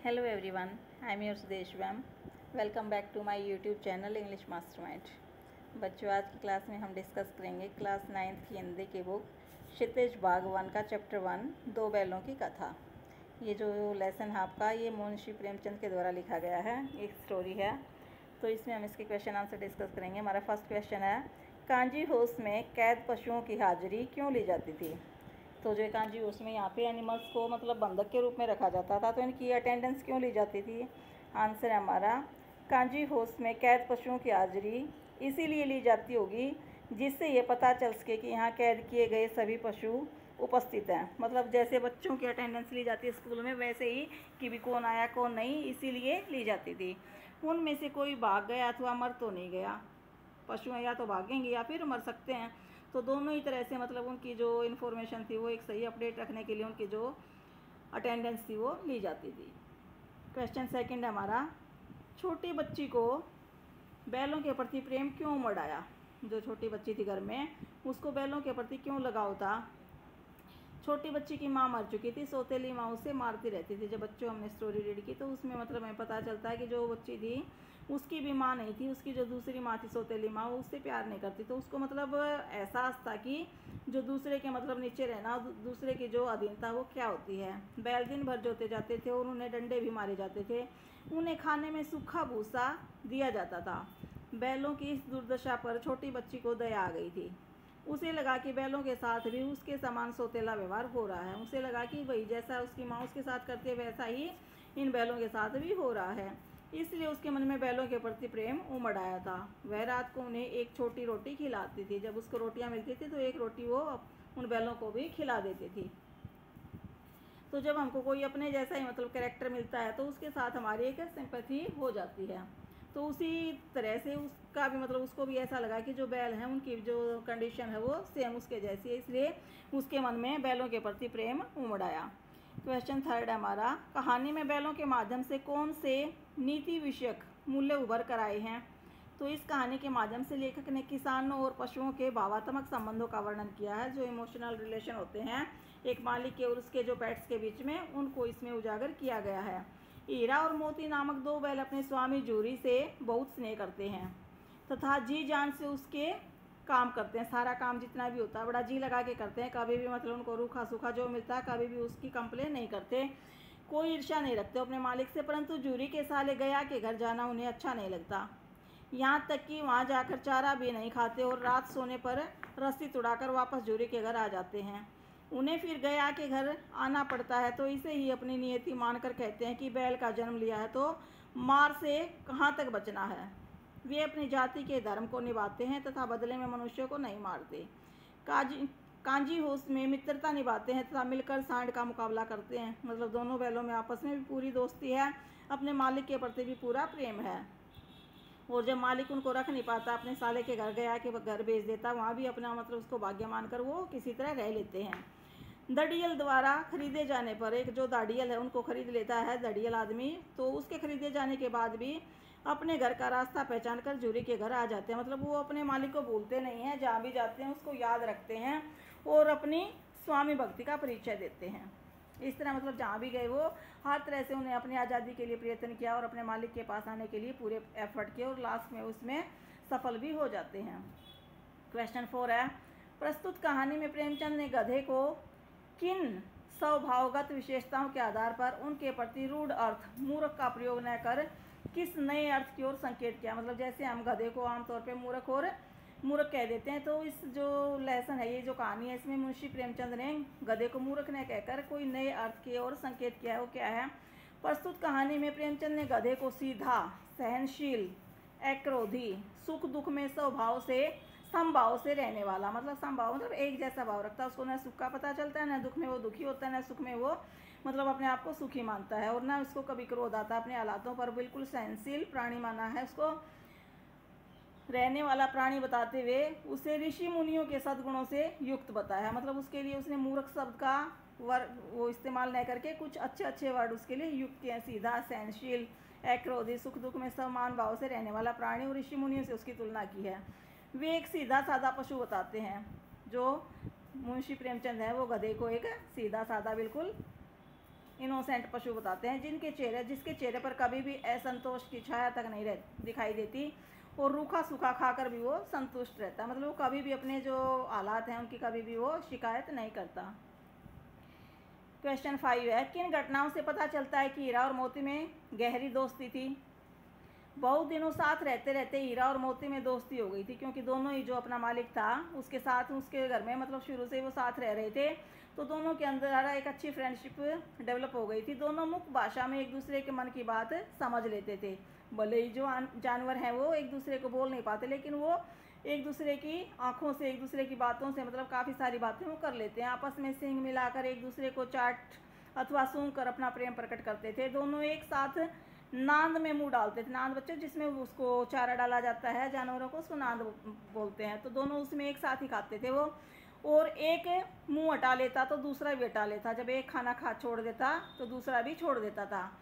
Hello everyone, I am your Sudesh Vyam. Welcome back to my YouTube channel English Mastermind. बच्चों, आज की class में हम discuss करेंगे क्लास 9th की हिंदी की बुक क्षितिज बागवान का चैप्टर 1 दो बैलों की कथा। ये जो लेसन है आपका, ये मुंशी प्रेमचंद के द्वारा लिखा गया है, एक स्टोरी है। तो इसमें हम इसके क्वेश्चन आंसर डिस्कस करेंगे। हमारा फर्स्ट क्वेश्चन है, कांजी हाउस में कैद पशुओं की हाजिरी क्यों ली जाती थी? तो जो कांजी हाउस में यहाँ पे एनिमल्स को मतलब बंधक के रूप में रखा जाता था, तो इनकी अटेंडेंस क्यों ली जाती थी? आंसर है हमारा, कांजी हाउस में कैद पशुओं की हाजिरी इसीलिए ली जाती होगी जिससे ये पता चल सके कि यहाँ कैद किए गए सभी पशु उपस्थित हैं। मतलब जैसे बच्चों की अटेंडेंस ली जाती है स्कूल में, वैसे ही कि भी कौन आया कौन नहीं, इसीलिए ली जाती थी। उनमें से कोई भाग गया अथवा मर तो नहीं गया। पशु या तो भागेंगे या फिर मर सकते हैं, तो दोनों ही तरह से मतलब उनकी जो इन्फॉर्मेशन थी वो एक सही अपडेट रखने के लिए उनकी जो अटेंडेंस थी वो ली जाती थी। क्वेश्चन सेकंड है हमारा, छोटी बच्ची को बैलों के प्रति प्रेम क्यों उमड़ आया? जो छोटी बच्ची थी घर में, उसको बैलों के प्रति क्यों लगाव था? छोटी बच्ची की माँ मर चुकी थी, सौतेली माँ उसे मारती रहती थी। जब बच्चों हमने स्टोरी रीड की तो उसमें मतलब हमें पता चलता है कि जो बच्ची थी उसकी भी माँ नहीं थी, उसकी जो दूसरी माँ थी सौतेली माँ, वो उससे प्यार नहीं करती। तो उसको मतलब एहसास था कि जो दूसरे के मतलब नीचे रहना, दूसरे की जो अधीनता वो क्या होती है। बैल दिन भर जोते जाते थे और उन्हें डंडे भी मारे जाते थे। उन्हें खाने में सूखा भूसा दिया जाता था। बैलों की इस दुर्दशा पर छोटी बच्ची को दया आ गई थी। उसे लगा कि बैलों के साथ भी उसके समान सौतेला व्यवहार हो रहा है। उसे लगा कि वही जैसा उसकी माँ उसके साथ करती है वैसा ही इन बैलों के साथ भी हो रहा है। इसलिए उसके मन में बैलों के प्रति प्रेम उमड़ आया था। वह रात को उन्हें एक छोटी रोटी खिलाती थी। जब उसको रोटियां मिलती थी तो एक रोटी वो उन बैलों को भी खिला देती थी। तो जब हमको कोई अपने जैसा ही मतलब कैरेक्टर मिलता है तो उसके साथ हमारी एक सिंपैथी हो जाती है। तो उसी तरह से उसका भी मतलब उसको भी ऐसा लगा कि जो बैल हैं उनकी जो कंडीशन है वो सेम उसके जैसी है, इसलिए उसके मन में बैलों के प्रति प्रेम उमड़ आया। क्वेश्चन थर्ड है हमारा, कहानी में बैलों के माध्यम से कौन से नीति विषयक मूल्य उभर कर आए हैं? तो इस कहानी के माध्यम से लेखक ने किसानों और पशुओं के भावात्मक संबंधों का वर्णन किया है। जो इमोशनल रिलेशन होते हैं एक मालिक के और उसके जो पेट्स के बीच में, उनको इसमें उजागर किया गया है। हीरा और मोती नामक दो बैल अपने स्वामी जूरी से बहुत स्नेह करते हैं तथा जी जान से उसके काम करते हैं। सारा काम जितना भी होता है बड़ा जी लगा के करते हैं। कभी भी मतलब उनको रूखा सूखा जो मिलता है कभी भी उसकी कंप्लेन नहीं करते। कोई ईर्ष्या नहीं रखते अपने मालिक से। परंतु जूरी के साले गया के घर जाना उन्हें अच्छा नहीं लगता। यहाँ तक कि वहाँ जाकर चारा भी नहीं खाते और रात सोने पर रस्सी तुड़ाकर वापस जूरी के घर आ जाते हैं। उन्हें फिर गया के घर आना पड़ता है तो इसे ही अपनी नियति मानकर कहते हैं कि बैल का जन्म लिया है तो मार से कहाँ तक बचना है। वे अपनी जाति के धर्म को निभाते हैं तथा बदले में मनुष्यों को नहीं मारते। कांजी हाउस में मित्रता निभाते हैं तथा मिलकर सांड का मुकाबला करते हैं। मतलब दोनों बैलों में आपस में भी पूरी दोस्ती है, अपने मालिक के प्रति भी पूरा प्रेम है। और जब मालिक उनको रख नहीं पाता, अपने साले के घर गया कि घर भेज देता, वहाँ भी अपना मतलब उसको भाग्य मानकर वो किसी तरह रह लेते हैं। दड़ियल द्वारा खरीदे जाने पर, एक जो दाड़ियल है उनको खरीद लेता है दड़ियल आदमी, तो उसके खरीदे जाने के बाद भी अपने घर का रास्ता पहचान कर जूरी के घर आ जाते हैं। मतलब वो अपने मालिक को भूलते नहीं हैं, जहाँ भी जाते हैं उसको याद रखते हैं और अपनी स्वामी भक्ति का परिचय देते हैं। इस तरह मतलब जहाँ भी गए वो हर तरह से उन्हें अपनी आज़ादी के लिए प्रयत्न किया और अपने मालिक के पास आने के लिए पूरे एफर्ट किए और लास्ट में उसमें सफल भी हो जाते हैं। क्वेश्चन 4 है, प्रस्तुत कहानी में प्रेमचंद ने गधे को किन स्वभावगत विशेषताओं के आधार पर उनके प्रति रूढ़ अर्थ मूर्ख का प्रयोग न कर किस नए अर्थ की ओर संकेत किया? मतलब जैसे हम गधे को आमतौर पर मूर्ख और मूर्ख कह देते हैं, तो इस जो लेसन है, ये जो कहानी है, इसमें मुंशी प्रेमचंद ने गधे को मूर्ख न कहकर कोई नए अर्थ की ओर संकेत किया है। वो क्या है? प्रस्तुत कहानी में प्रेमचंद ने गधे को सीधा, सहनशील, अक्रोधी, सुख दुख में स्वभाव से समभाव से रहने वाला, मतलब समभाव मतलब एक जैसा भाव रखता है। उसको न सुख का पता चलता है, न दुख में वो दुखी होता है, न सुख में वो मतलब अपने आप को सुखी मानता है, और ना उसको कभी क्रोध आता है अपने हालातों पर। बिल्कुल सहनशील प्राणी माना है उसको, रहने वाला प्राणी बताते हुए उसे ऋषि मुनियों के सद्गुणों से युक्त बताया। मतलब उसके लिए उसने मूर्ख शब्द का वर्ड वो इस्तेमाल न करके कुछ अच्छे अच्छे वर्ड उसके लिए युक्त किए। सीधा, सहनशील, अक्रोधी, सुख दुख में समान भाव से रहने वाला प्राणी, और ऋषि मुनियों से उसकी तुलना की है। वे एक सीधा साधा पशु बताते हैं। जो मुंशी प्रेमचंद है वो गधे को एक सीधा साधा बिल्कुल इनोसेंट पशु बताते हैं जिसके चेहरे पर कभी भी असंतोष की छाया तक नहीं दिखाई देती और रूखा सूखा खाकर भी वो संतुष्ट रहता है। मतलब वो कभी भी अपने जो हालात हैं उनकी कभी भी वो शिकायत नहीं करता। क्वेश्चन 5 है, किन घटनाओं से पता चलता है कि हीरा और मोती में गहरी दोस्ती थी? बहुत दिनों साथ रहते रहते हीरा और मोती में दोस्ती हो गई थी, क्योंकि दोनों ही जो अपना मालिक था उसके साथ उसके घर में मतलब शुरू से वो साथ रह रहे थे, तो दोनों के अंदर एक अच्छी फ्रेंडशिप डेवलप हो गई थी। दोनों मुख्य भाषा में एक दूसरे के मन की बात समझ लेते थे। भले ही जो जानवर हैं वो एक दूसरे को बोल नहीं पाते, लेकिन वो एक दूसरे की आंखों से, एक दूसरे की बातों से मतलब काफ़ी सारी बातें वो कर लेते हैं। आपस में सींग मिलाकर एक दूसरे को चाट अथवा सूंघ कर अपना प्रेम प्रकट करते थे। दोनों एक साथ नांद में मुंह डालते थे। नांद बच्चों जिसमें उसको चारा डाला जाता है जानवरों को, उसको नांद बोलते हैं। तो दोनों उसमें एक साथ ही खाते थे वो, और एक मुंह हटा लेता तो दूसरा भी हटा लेता। जब एक खाना छोड़ देता तो दूसरा भी छोड़ देता था।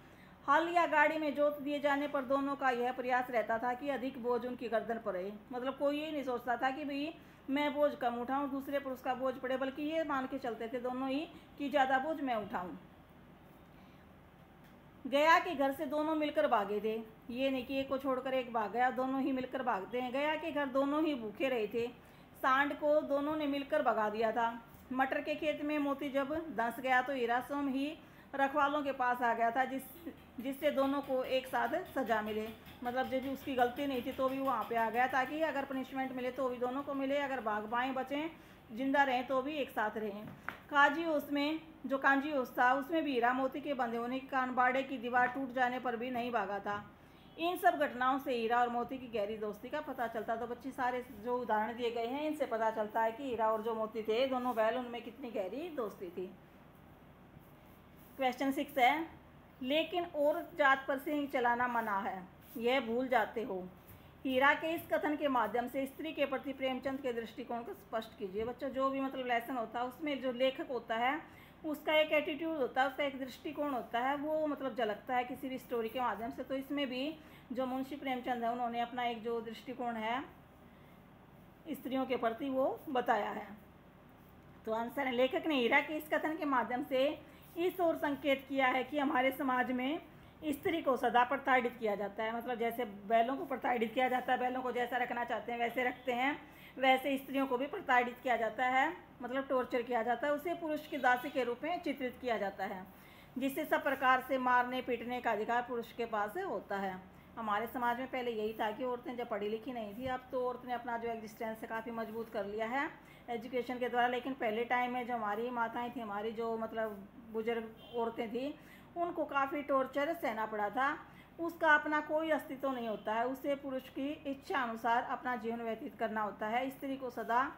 हल या गाड़ी में जोत दिए जाने पर दोनों का यह प्रयास रहता था कि अधिक बोझ उनकी गर्दन पर रहे। मतलब कोई ये नहीं सोचता था कि भाई मैं बोझ कम उठाऊं, दूसरे पर उसका बोझ पड़े, बल्कि ये मान के चलते थे दोनों ही कि ज़्यादा बोझ मैं उठाऊं। गया के घर से दोनों मिलकर भागे थे। ये नहीं कि एक को छोड़कर एक भाग गया, दोनों ही मिलकर भागते हैं। गया के घर दोनों ही भूखे रहे थे। सांड को दोनों ने मिलकर भगा दिया था। मटर के खेत में मोती जब धंस गया तो हीरा स्वयं ही रखवालों के पास आ गया था, जिससे दोनों को एक साथ सजा मिले। मतलब जब भी उसकी गलती नहीं थी तो भी वहाँ पे आ गया, ताकि अगर पनिशमेंट मिले तो भी दोनों को मिले, अगर भाग बाएँ बचें जिंदा रहें तो भी एक साथ रहें। काजी उसमें जो कांजी ओस था उसमें भी हीरा मोती के बंधे होने के कारण बाड़े की दीवार टूट जाने पर भी नहीं भागा था। इन सब घटनाओं से हीरा और मोती की गहरी दोस्ती का पता चलता। तो बच्चे सारे जो उदाहरण दिए गए हैं इनसे पता चलता है कि हीरा और जो मोती थे दोनों बैल, उनमें कितनी गहरी दोस्ती थी। क्वेश्चन 6 है, लेकिन औरत जात पर सिंह चलाना मना है, यह भूल जाते हो। हीरा के इस कथन के माध्यम से स्त्री के प्रति प्रेमचंद के दृष्टिकोण को स्पष्ट कीजिए। बच्चों जो भी मतलब लेसन होता है उसमें जो लेखक होता है उसका एक एटीट्यूड होता है, उसका एक दृष्टिकोण होता है, वो मतलब झलकता है किसी भी स्टोरी के माध्यम से। तो इसमें भी जो मुंशी प्रेमचंद है उन्होंने अपना एक जो दृष्टिकोण है स्त्रियों के प्रति वो बताया है। तो आंसर है, लेखक ने हीरा के इस कथन के माध्यम से इस ओर संकेत किया है कि हमारे समाज में स्त्री को सदा प्रताड़ित किया जाता है। मतलब जैसे बैलों को प्रताड़ित किया जाता है, बैलों को जैसा रखना चाहते हैं वैसे रखते हैं, वैसे स्त्रियों को भी प्रताड़ित किया जाता है, मतलब टॉर्चर किया जाता है। उसे पुरुष की दासी के रूप में चित्रित किया जाता है, जिससे सब प्रकार से मारने पीटने का अधिकार पुरुष के पास होता है। हमारे समाज में पहले यही था कि औरतें जब पढ़ी लिखी नहीं थी, अब तो औरतें ने अपना जो एग्जिस्टेंस है काफ़ी मजबूत कर लिया है एजुकेशन के द्वारा। लेकिन पहले टाइम में जो हमारी माताएं थी, हमारी जो मतलब बुजुर्ग औरतें थी, उनको काफ़ी टॉर्चर सहना पड़ा था। उसका अपना कोई अस्तित्व नहीं होता है, उसे पुरुष की इच्छा अनुसार अपना जीवन व्यतीत करना होता है। स्त्री को सदा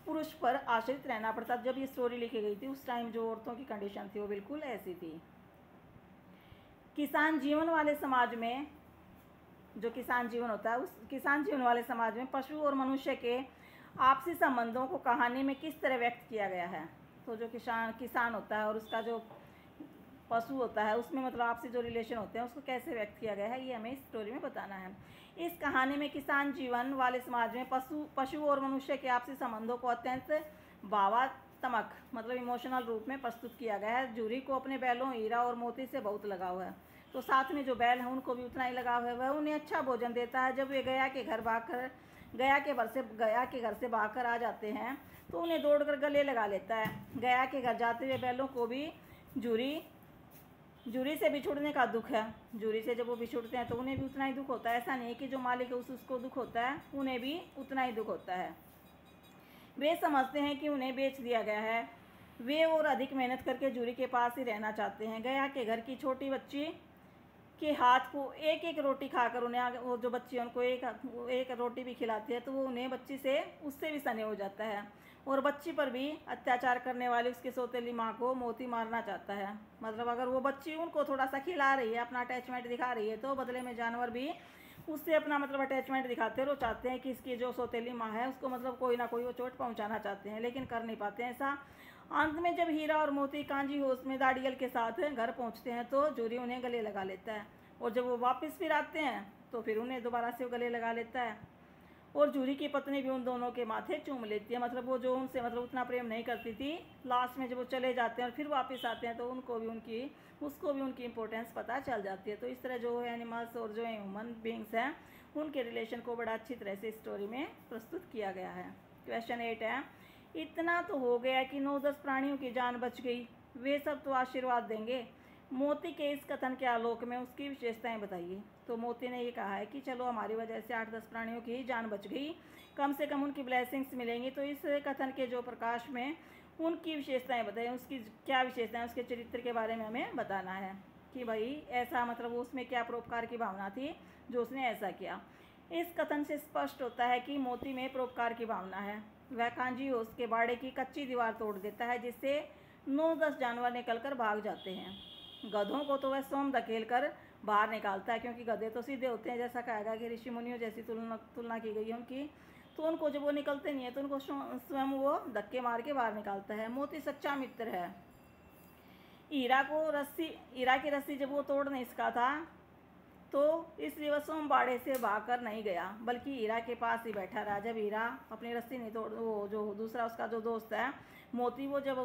पुरुष पर आश्रित रहना पड़ता। जब ये स्टोरी लिखी गई थी उस टाइम जो औरतों की कंडीशन थी वो बिल्कुल ऐसी थी। किसान जीवन वाले समाज में, जो किसान जीवन होता है उस किसान जीवन वाले समाज में पशु और मनुष्य के आपसी संबंधों को कहानी में किस तरह व्यक्त किया गया है। तो जो किसान होता है और उसका जो पशु होता है उसमें मतलब आपसी जो रिलेशन होते हैं उसको कैसे व्यक्त किया गया है, ये हमें इस स्टोरी में बताना है। इस कहानी में किसान जीवन वाले समाज में पशु और मनुष्य के आपसी संबंधों को अत्यंत भावात्मक मतलब इमोशनल रूप में प्रस्तुत किया गया है। जूरी को अपने बैलों हीरा और मोती से बहुत लगाव है, तो साथ में जो बैल हैं उनको भी उतना ही लगाव है। वह उन्हें अच्छा भोजन देता है। जब वे गया के घर से भागकर आ जाते हैं तो उन्हें दौड़कर गले लगा लेता है। गया के घर जाते हुए बैलों को भी जूरी से बिछुड़ने का दुख है। जूरी से जब वो बिछुड़ते हैं तो उन्हें भी उतना ही दुख होता है। ऐसा नहीं है कि जो मालिक है उसको दुख होता है, उन्हें भी उतना ही दुख होता है। वे समझते हैं कि उन्हें बेच दिया गया है। वे और अधिक मेहनत करके जूरी के पास ही रहना चाहते हैं। गया के घर की छोटी बच्ची के हाथ को एक एक रोटी खाकर उन्हें, वो जो बच्ची उनको एक रोटी भी खिलाती है तो वो उन्हें बच्ची से उससे भी स्नेह हो जाता है। और बच्ची पर भी अत्याचार करने वाली उसकी सौतेली माँ को मोती मारना चाहता है। मतलब अगर वो बच्ची उनको थोड़ा सा खिला रही है, अपना अटैचमेंट दिखा रही है, तो बदले में जानवर भी उससे अपना मतलब अटैचमेंट दिखाते हैं और वो चाहते हैं कि इसकी जो सौतेली माँ है उसको मतलब कोई ना कोई वो चोट पहुँचाना चाहते हैं, लेकिन कर नहीं पाते हैं ऐसा। अंत में जब हीरा और मोती कांजी होश में दाड़ियल के साथ घर पहुँचते हैं तो जूरी उन्हें गले लगा लेता है, और जब वो वापस फिर आते हैं तो फिर उन्हें दोबारा से गले लगा लेता है। और जूरी की पत्नी भी उन दोनों के माथे चूम लेती है। मतलब वो जो उनसे मतलब उतना प्रेम नहीं करती थी, लास्ट में जब वो चले जाते हैं और फिर वापस आते हैं तो उसको भी उनकी इम्पोर्टेंस पता चल जाती है। तो इस तरह जो एनिमल्स और जो ह्यूमन बींग्स हैं उनके रिलेशन को बड़ा अच्छी तरह से स्टोरी में प्रस्तुत किया गया है। क्वेश्चन 8 है, इतना तो हो गया कि 9-10 प्राणियों की जान बच गई, वे सब तो आशीर्वाद देंगे। मोती के इस कथन के आलोक में उसकी विशेषताएं बताइए। तो मोती ने ये कहा है कि चलो हमारी वजह से 8-10 प्राणियों की जान बच गई, कम से कम उनकी ब्लेसिंग्स मिलेंगी। तो इस कथन के जो प्रकाश में उनकी विशेषताएं बताइए, उसकी क्या विशेषताएं, उसके चरित्र के बारे में हमें बताना है कि भाई ऐसा मतलब उसमें क्या परोपकार की भावना थी जो उसने ऐसा किया। इस कथन से स्पष्ट होता है कि मोती में परोपकार की भावना है। वह कांजी उसके बाड़े की कच्ची दीवार तोड़ देता है, जिससे 9-10 जानवर निकलकर भाग जाते हैं। गधों को तो वह स्वयं धकेल कर बाहर निकालता है, क्योंकि गधे तो सीधे होते हैं, जैसा कहा गया कि ऋषि मुनियों जैसी तुलना की गई है उनकी। तो उनको जब वो निकलते नहीं है तो उनको स्वयं वो धक्के मार के बाहर निकालता है। मोती सच्चा मित्र है। हीरा की रस्सी जब वो तोड़ नहीं सका था तो इसलिए वह स्वयं बाड़े से भागकर नहीं गया, बल्कि हीरा के पास ही बैठा रहा। जब हीरा अपनी रस्सी नहीं तोड़, वो जो दूसरा उसका जो दोस्त है मोती, वो जब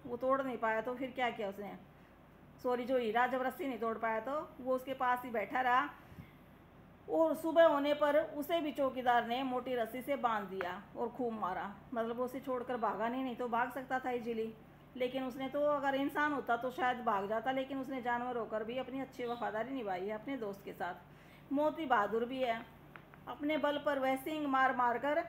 वो तोड़ नहीं पाया तो फिर क्या किया उसने, जो हीरा जब रस्सी नहीं तोड़ पाया तो वो उसके पास ही बैठा रहा। और सुबह होने पर उसे भी चौकीदार ने मोटी रस्सी से बांध दिया और खूब मारा। मतलब वो उसे छोड़कर भागा नहीं तो भाग सकता था इजीली, लेकिन उसने तो अगर इंसान होता तो शायद भाग जाता, लेकिन उसने जानवर होकर भी अपनी अच्छी वफादारी निभाई है अपने दोस्त के साथ। मोती बहादुर भी है। अपने बल पर वह सींग मार कर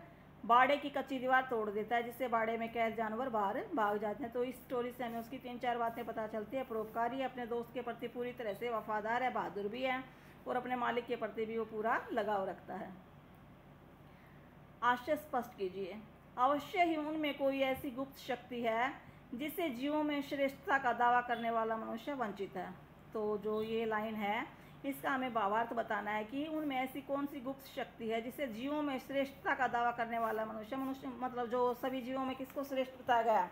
बाड़े की कच्ची दीवार तोड़ देता है, जिससे बाड़े में कैद जानवर बाहर भाग जाते हैं। तो इस स्टोरी से हमें उसकी 3-4 बातें पता चलती है। परोपकारी है, अपने दोस्त के प्रति पूरी तरह से वफादार है, बहादुर भी है और अपने मालिक के प्रति भी वो पूरा लगाव रखता है। आशय स्पष्ट कीजिए। अवश्य ही उनमें कोई ऐसी गुप्त शक्ति है जिससे जीवों में श्रेष्ठता का दावा करने वाला मनुष्य वंचित है। तो जो ये लाइन है इसका हमें भावार्थ बताना है कि उनमें ऐसी कौन सी गुप्त शक्ति है जिससे जीवों में श्रेष्ठता का दावा करने वाला मनुष्य मतलब जो सभी जीवों में किसको श्रेष्ठ बताया गया,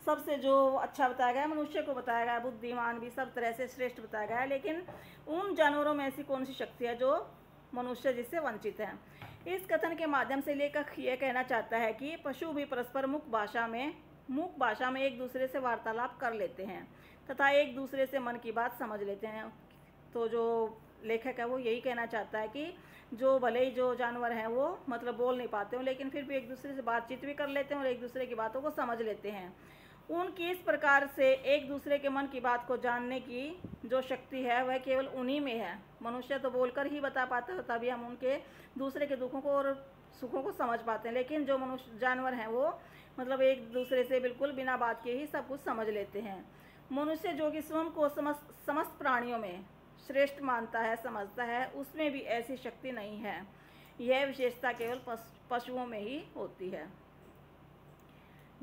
सबसे जो अच्छा बताया गया मनुष्य को बताया गया, बुद्धिमान भी सब तरह से श्रेष्ठ बताया गया है। लेकिन उन जानवरों में ऐसी कौन सी शक्ति है जो मनुष्य जिससे वंचित है। इस कथन के माध्यम से लेखक ये कहना चाहता है कि पशु भी परस्पर मुख भाषा में एक दूसरे से वार्तालाप कर लेते हैं तथा एक दूसरे से मन की बात समझ लेते हैं। तो जो लेखक है वो यही कहना चाहता है कि जो भले ही जो जानवर हैं वो मतलब बोल नहीं पाते हो, लेकिन फिर भी एक दूसरे से बातचीत भी कर लेते हैं और एक दूसरे की बातों को समझ लेते हैं। उनकी इस प्रकार से एक दूसरे के मन की बात को जानने की जो शक्ति है वह केवल उन्हीं में है। मनुष्य तो बोलकर ही बता पाता है, तभी हम उनके दूसरे के दुखों को और सुखों को समझ पाते हैं। लेकिन जो जानवर हैं वो मतलब एक दूसरे से बिल्कुल बिना बात के ही सब कुछ समझ लेते हैं। मनुष्य जो कि स्वयं को समस्त प्राणियों में श्रेष्ठ मानता है, समझता है, उसमें भी ऐसी शक्ति नहीं है। यह विशेषता केवल पशुओं में ही होती है।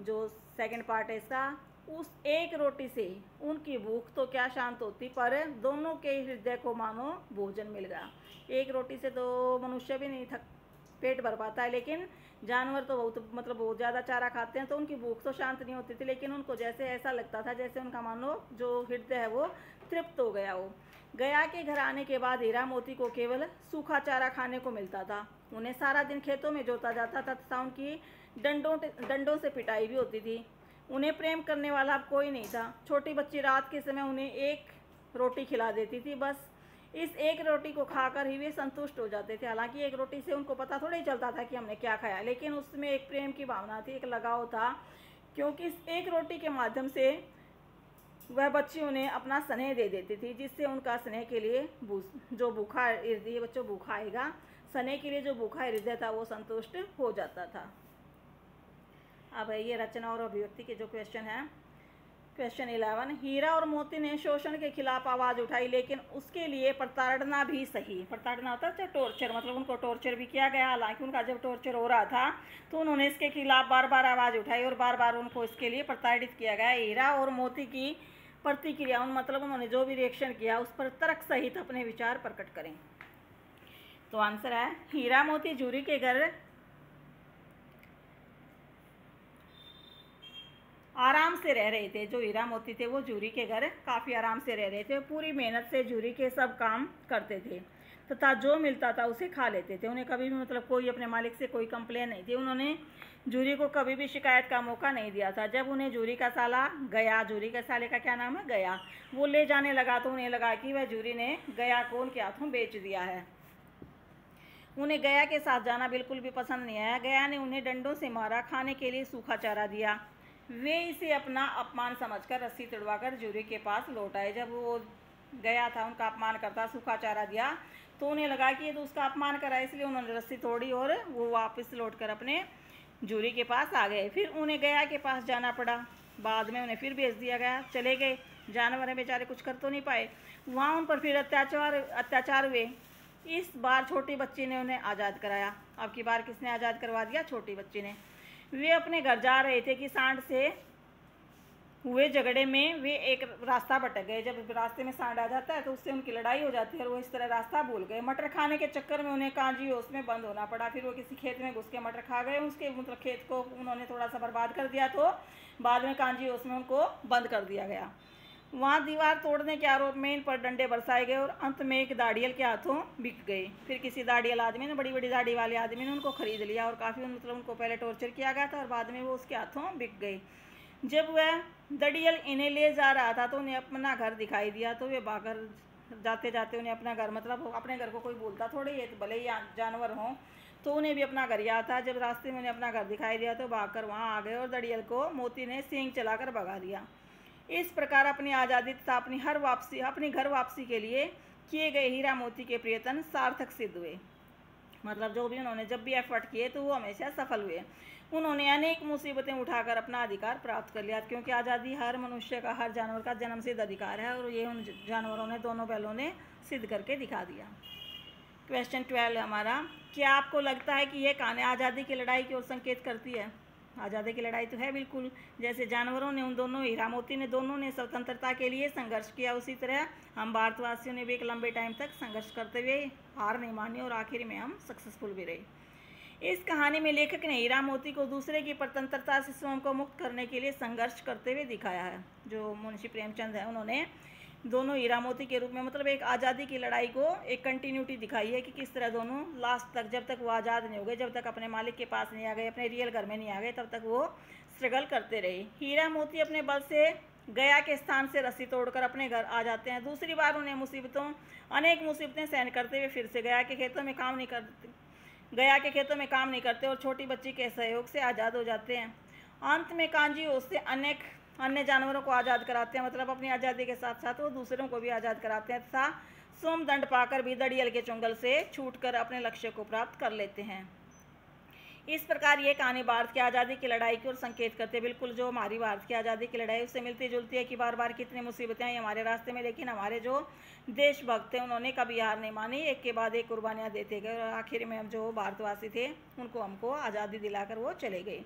जो सेकंड पार्ट है इसका, उस एक रोटी से उनकी भूख तो क्या शांत होती, पर दोनों के हृदय को मानो भोजन मिल गया। एक रोटी से तो मनुष्य भी नहीं पेट भर पाता है, लेकिन जानवर तो बहुत ज़्यादा चारा खाते हैं तो उनकी भूख तो शांत नहीं होती थी, लेकिन उनको जैसे ऐसा लगता था जैसे उनका मानो जो हृदय है वो तृप्त हो गया हो। गया के घर आने के बाद हीरा मोती को केवल सूखा चारा खाने को मिलता था। उन्हें सारा दिन खेतों में जोता जाता था तथा उनकी डंडों से पिटाई भी होती थी। उन्हें प्रेम करने वाला अब कोई नहीं था। छोटी बच्ची रात के समय उन्हें एक रोटी खिला देती थी, बस इस एक रोटी को खाकर ही वे संतुष्ट हो जाते थे। हालांकि एक रोटी से उनको पता थोड़ा ही चलता था कि हमने क्या खाया, लेकिन उसमें एक प्रेम की भावना थी, एक लगाव था, क्योंकि इस एक रोटी के माध्यम से वह बच्ची उन्हें अपना स्नेह दे देती थी, जिससे उनका स्नेह के लिए जो भूखा हृदय, बच्चों भूखा आएगा, स्नेह के लिए जो भूखा हृदय था वो संतुष्ट हो जाता था। अब ये रचना और अभिव्यक्ति के जो क्वेश्चन है। क्वेश्चन 11, हीरा और मोती ने शोषण के खिलाफ आवाज़ उठाई, लेकिन उसके लिए प्रताड़ना भी सही। प्रताड़ना होता है टॉर्चर, मतलब उनको टॉर्चर भी किया गया। हालांकि उनका जब टॉर्चर हो रहा था तो उन्होंने इसके खिलाफ बार बार आवाज़ उठाई और बार बार उनको इसके लिए प्रताड़ित किया गया। हीरा और मोती की प्रतिक्रिया मतलब उन्होंने जो भी रिएक्शन किया उस पर तर्क सहित अपने विचार प्रकट करें। तो आंसर है, हीरा मोती जूरी के घर आराम से रह रहे थे। जो हीरा मोती थे वो जूरी के घर काफ़ी आराम से रह रहे थे, पूरी मेहनत से जूरी के सब काम करते थे तथा जो मिलता था उसे खा लेते थे। उन्हें कभी भी मतलब कोई अपने मालिक से कोई कंप्लेन नहीं थी। उन्होंने जूरी को कभी भी शिकायत का मौका नहीं दिया था। जब उन्हें जूरी का साला गया, जूरी के साले का क्या नाम है, गया, वो ले जाने लगा तो उन्हें लगा कि वह जूरी ने गया को उनके हाथों बेच दिया है। उन्हें गया के साथ जाना बिल्कुल भी पसंद नहीं आया। गया ने उन्हें डंडों से मारा, खाने के लिए सूखा चारा दिया। वे इसे अपना अपमान समझकर रस्सी तुड़वाकर जूरी के पास लौट आए। जब वो गया था उनका अपमान करता, सूखा चारा दिया, तो उन्हें लगा कि ये तो उसका अपमान करा, इसलिए उन्होंने रस्सी तोड़ी और वो वापस लौटकर अपने जूरी के पास आ गए। फिर उन्हें गया के पास जाना पड़ा। बाद में उन्हें फिर भेज दिया गया। चले गए, जानवर हैं बेचारे, कुछ कर तो नहीं पाए। वहाँ उन पर फिर अत्याचार हुए। इस बार छोटी बच्ची ने उन्हें आज़ाद कराया। अब की बार किसने आज़ाद करवा दिया? छोटी बच्ची ने। वे अपने घर जा रहे थे कि सांड से हुए झगड़े में वे एक रास्ता भटक गए। जब रास्ते में सांड आ जाता है तो उससे उनकी लड़ाई हो जाती है और वो इस तरह रास्ता भूल गए। मटर खाने के चक्कर में उन्हें कांजी होश में बंद होना पड़ा। फिर वो किसी खेत में घुस के मटर खा गए। उसके मतलब खेत को उन्होंने थोड़ा सा बर्बाद कर दिया, तो बाद में कांजी होश में उनको बंद कर दिया गया। वहाँ दीवार तोड़ने के आरोप में इन पर डंडे बरसाए गए और अंत में एक दाड़ियल के हाथों बिक गए। फिर किसी दाड़ियल आदमी ने, बड़ी बड़ी दाढ़ी वाले आदमी ने उनको खरीद लिया और काफ़ी मतलब उनको पहले टॉर्चर किया गया था और बाद में वो उसके हाथों बिक गई। जब वह दड़ियल इन्हें ले जा रहा था तो उन्हें अपना घर दिखाई दिया, तो वे भागकर जाते जाते उन्हें अपना घर, मतलब अपने घर को कोई बोलता थोड़ी है, तो भले ही जानवर हों तो उन्हें भी अपना घर याद था। जब रास्ते में उन्हें अपना घर दिखाई दिया तो भागकर वहाँ आ गए और दड़ियल को मोती ने सींग चलाकर भगा दिया। इस प्रकार अपनी आज़ादी तथा अपनी घर वापसी के लिए किए गए हीरा मोती के प्रयत्न सार्थक सिद्ध हुए। मतलब जो भी उन्होंने जब भी एफर्ट किए तो वो हमेशा सफल हुए। उन्होंने अनेक मुसीबतें उठाकर अपना अधिकार प्राप्त कर लिया, क्योंकि आज़ादी हर मनुष्य का, हर जानवर का जन्मसिद्ध अधिकार है और ये उन जानवरों ने, दोनों बैलों ने सिद्ध करके दिखा दिया। क्वेश्चन 12 हमारा, क्या आपको लगता है कि यह कहानी आज़ादी की लड़ाई की ओर संकेत करती है? आज़ादी की लड़ाई तो है बिल्कुल। जैसे जानवरों ने, उन दोनों हीरा मोती ने, दोनों ने स्वतंत्रता के लिए संघर्ष किया, उसी तरह हम भारतवासियों ने भी एक लंबे टाइम तक संघर्ष करते हुए हार नहीं मानी और आखिर में हम सक्सेसफुल भी रहे। इस कहानी में लेखक ने हीरा मोती को दूसरे की स्वतंत्रता से स्वयं को मुक्त करने के लिए संघर्ष करते हुए दिखाया है। जो मुंशी प्रेमचंद है, उन्होंने दोनों हीरा मोती के रूप में मतलब एक आज़ादी की लड़ाई को एक कंटिन्यूटी दिखाई है कि किस तरह दोनों लास्ट तक, जब तक वो आज़ाद नहीं हो गए, जब तक अपने मालिक के पास नहीं आ गए, अपने रियल घर में नहीं आ गए, तब तक वो स्ट्रगल करते रहे। हीरा मोती अपने बल से गया के स्थान से रस्सी तोड़कर अपने घर आ जाते हैं। दूसरी बार उन्हें अनेक मुसीबतें सहन करते हुए फिर से गया के खेतों में काम नहीं करते और छोटी बच्ची के सहयोग से आज़ाद हो जाते हैं। अंत में कांजी उससे अनेक अन्य जानवरों को आज़ाद कराते हैं, मतलब अपनी आज़ादी के साथ साथ वो दूसरों को भी आज़ाद कराते हैं तथा सोम दंड पाकर भी दड़ियल के चुंगल से छूटकर अपने लक्ष्य को प्राप्त कर लेते हैं। इस प्रकार ये कहानी भारत की आज़ादी की लड़ाई की ओर संकेत करते हैं। बिल्कुल जो हमारी भारत की आज़ादी की लड़ाई उससे मिलती जुलती है कि बार बार कितनी मुसीबतें आई हमारे रास्ते में, लेकिन हमारे जो देशभक्त थे उन्होंने कभी हार नहीं मानी, एक के बाद एक कुर्बानियाँ देते गए और आखिर में हम जो भारतवासी थे उनको हमको आज़ादी दिलाकर वो चले गए।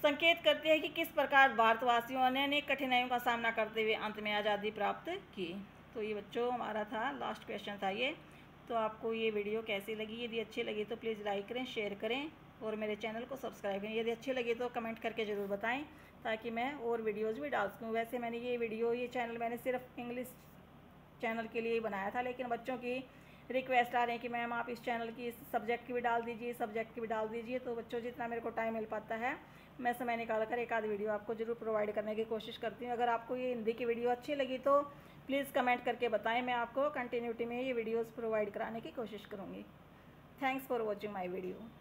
संकेत करते हैं कि किस प्रकार भारतवासियों ने अनेक कठिनाइयों का सामना करते हुए अंत में आज़ादी प्राप्त की। तो ये बच्चों हमारा था लास्ट क्वेश्चन था ये। तो आपको ये वीडियो कैसी लगी? यदि अच्छी लगी तो प्लीज़ लाइक करें, शेयर करें और मेरे चैनल को सब्सक्राइब करें। यदि अच्छी लगी तो कमेंट करके ज़रूर बताएं ताकि मैं और वीडियोज़ भी डाल सकूँ। वैसे मैंने ये चैनल मैंने सिर्फ इंग्लिश चैनल के लिए ही बनाया था, लेकिन बच्चों की रिक्वेस्ट आ रही है कि मैम आप इस चैनल की इस सब्जेक्ट की भी डाल दीजिए, सब्जेक्ट की भी डाल दीजिए। तो बच्चों जितना मेरे को टाइम मिल पाता है मैं समय निकाल कर एक आध वीडियो आपको ज़रूर प्रोवाइड करने की कोशिश करती हूँ। अगर आपको ये हिंदी की वीडियो अच्छी लगी तो प्लीज़ कमेंट करके बताएं, मैं आपको कंटिन्यूटी में ये वीडियोज़ प्रोवाइड कराने की कोशिश करूँगी। Thanks for watching my video.